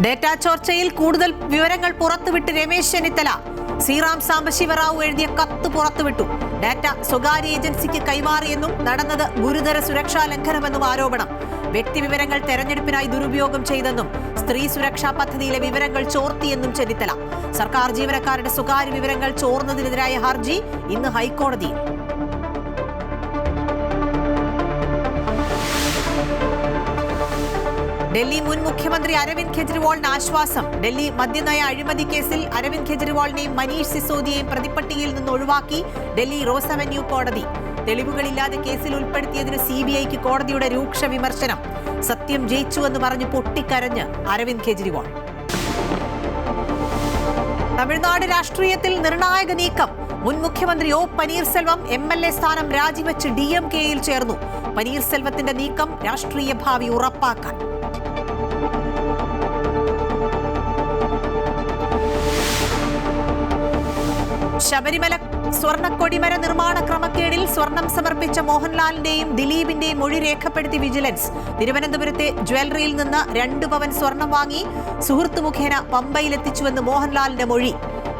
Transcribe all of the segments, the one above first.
Data ചോർച്ചയിൽ കൂടുതൽ വിവരങ്ങൾ പുറത്തുവിട്ട് രമേശ് ചെന്നിത്തല. ശ്രീറാം സാംബശിവറാവു എഴുതിയ കത്ത് പുറത്തുവിട്ടു. ഡാറ്റ സ്വകാര്യ ഏജൻസിക്ക് കൈമാറിയെന്നും നടന്നത് ഗുരുതര സുരക്ഷാ ലംഘനമെന്നും ആരോപണം. വ്യക്തിവിവരങ്ങൾ തെരഞ്ഞെടുപ്പിനായി ദുരുപയോഗം ചെയ്തെന്നും സ്ത്രീ സുരക്ഷാ പദ്ധതിയിലെ വിവരങ്ങൾ ചോർത്തിയെന്നും ചെന്നിത്തല. സർക്കാർ ജീവനക്കാരുടെ സ്വകാര്യ വിവരങ്ങൾ ചോർന്നതിനെതിരായ ഹർജി ഇന്ന് ഹൈക്കോടതിയിൽ. ഡൽഹി മുൻ മുഖ്യമന്ത്രി അരവിന്ദ് കെജ്രിവാളിന് ആശ്വാസം. ഡൽഹി മദ്യനയ അഴിമതി കേസിൽ അരവിന്ദ് കെജ്രിവാളിനെയും മനീഷ് സിസോദിയെയും പ്രതിപ്പട്ടികയിൽ നിന്ന് ഒഴിവാക്കി ഡൽഹി റോസ് അവന്യൂ കോടതി. തെളിവുകളില്ലാതെ കേസിൽ ഉൾപ്പെടുത്തിയതിന് സിബിഐക്ക് കോടതിയുടെ രൂക്ഷ വിമർശനം. സത്യം ജയിച്ചുവെന്ന് പറഞ്ഞ് പൊട്ടിക്കരഞ്ഞ് അരവിന്ദ് കെജ്രിവാൾ. തമിഴ്നാട് രാഷ്ട്രീയത്തിൽ നിർണായക നീക്കം. മുൻ മുഖ്യമന്ത്രി ഒ പനീർസെൽവം MLA സ്ഥാനം രാജിവെച്ച് DMK-യിൽ ചേർന്നു. പനീർസെൽവത്തിന്റെ നീക്കം രാഷ്ട്രീയ ഭാവി ഉറപ്പാക്കാൻ. ശബരിമല സ്വർണ്ണക്കൊടിമര നിർമ്മാണ ക്രമക്കേടിൽ സ്വർണം സമർപ്പിച്ച മോഹൻലാലിന്റെയും ദിലീപിന്റെയും മൊഴി രേഖപ്പെടുത്തി വിജിലൻസ്. തിരുവനന്തപുരത്തെ ജ്വല്ലറിയിൽ നിന്ന് 2 പവൻ സ്വർണം വാങ്ങി സുഹൃത്ത് മുഖേന പമ്പയിലെത്തിച്ചുവെന്ന് മോഹൻലാലിന്റെ മൊഴി.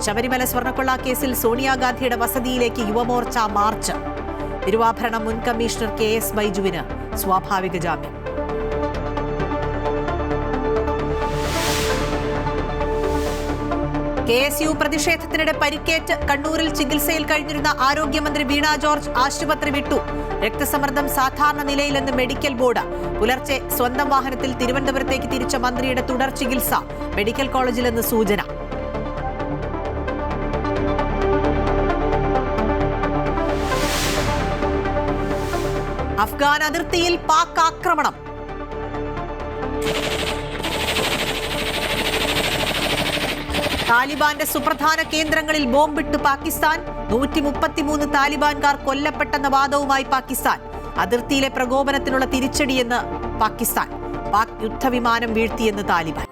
ശബരിമല സ്വർണ്ണക്കൊള്ള കേസിൽ സോണിയാഗാന്ധിയുടെ വസതിയിലേക്ക് യുവമോർച്ച മാർച്ച്. തിരുവാഭരണം മുൻ കമ്മീഷണർ KS ബൈജുവിന് സ്വാഭാവിക ജാമ്യം. KSU പ്രതിഷേധത്തിനിടെ പരിക്കേറ്റ് കണ്ണൂരിൽ ചികിത്സയിൽ കഴിഞ്ഞിരുന്ന ആരോഗ്യമന്ത്രി വീണ ജോർജ് ആശുപത്രി വിട്ടു. രക്തസമ്മർദ്ദം സാധാരണ നിലയിലെന്ന് മെഡിക്കൽ ബോർഡ്. പുലർച്ചെ സ്വന്തം വാഹനത്തിൽ തിരുവനന്തപുരത്തേക്ക് തിരിച്ച മന്ത്രിയുടെ തുടർ ചികിത്സ മെഡിക്കൽ കോളേജിലെന്ന് സൂചന. അഫ്ഗാൻ അതിർത്തിയിൽ പാക് ആക്രമണം. താലിബാന്റെ സുപ്രധാന കേന്ദ്രങ്ങളിൽ ബോംബിട്ട് പാകിസ്ഥാൻ. 133 താലിബാൻകാർ കൊല്ലപ്പെട്ടെന്ന വാദവുമായി പാകിസ്ഥാൻ. അതിർത്തിയിലെ പ്രകോപനത്തിനുള്ള തിരിച്ചടിയെന്ന് പാകിസ്ഥാൻ. പാക് യുദ്ധവിമാനം വീഴ്ത്തിയെന്ന് താലിബാൻ.